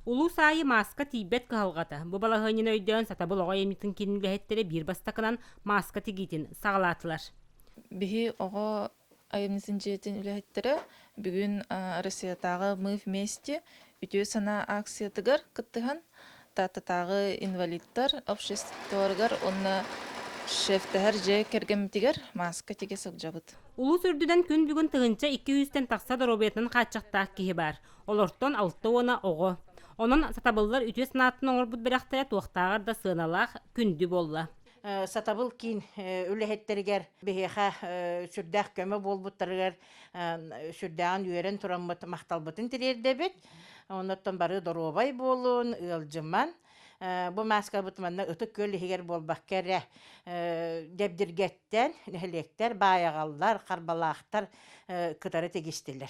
Улу сайы маска тибет кыһалгата. Бу балаһынын өйдөн сатабыл оҕо эмитин кинилэһеттери бир бастакынан маска тигитин сагалаатылар. Биһи оҕо айымнысын жиэтин үлэһеттэрэ бүгүн Россиятагы «Мы вместе» үтүө сана акциятыгар кыттыхан тататагы инвалидтар обществооргар онна шефтәһәр же кергемтигер маска тиге сылжабыт. Улу сүрдүден күн бүгүн тыгынча 200-тен тақса доробиятын каччактаак киһи бар. Олортон 6 уона оҕо. Онон сатабыллар үтүө санаатын оҥорбут берахтара туохтаагар да сыаналаах күндү болла. Сатабыл кин үлэһеттеригер биһиэхэ сүрдээх көмө буолбуттарыгар сүрдээгин үөрен тураммыт макталбытын тириэрдебит. Онноттон бары доробай буолуун ыалжыман. Бу маска бутманна ытык көллихигер болбаккере дебдиргеттен нехелектер бааягаллар карбалаахтар кытары тегистилер.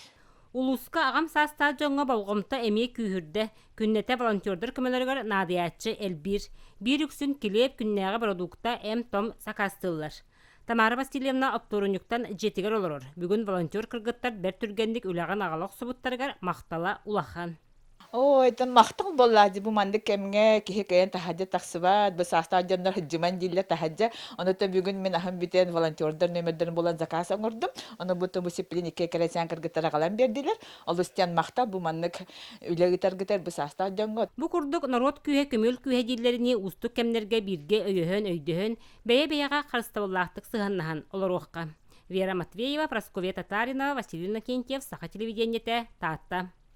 Улуска аҕам саастаа жоңҥо болгомто эмие күүһүрдэ күннете волонтердар көмөлөрө наадыяччы элбир бир үксүн килеп күннээҕэ продукта том сакастыллар. Тамара Васильевна Опторунюктан жетигер олорор. Бүгүн волонтер кыргыттар бер түргендик үлэгэн агалок субуттарыгар мактала улахан. Ой, тан мақтың боллады бу манды кемге кихи кайын тахаджа тахсыбат, бу саастаахтарга хыджыман дилле тахаджа. Онута бүгүн мен ахым битен волонтердар нөмердерин болан заказ оңордум. Ону буту бу сиплин ике кересян кыргыттара калан бердилер. Олустян макта бу маннык үлегитергитер бу саастаахтарга. Бу курдук народ күйе көмөл күйе диллерини устук кемнерге бирге өйдөхөн бэйе-бэйга карыстабыллаахтык сыганнахан олоруокка. Вера Матвеева, Прасковья Татарина, Василина Кентьев, Саха телевидениете, Тата.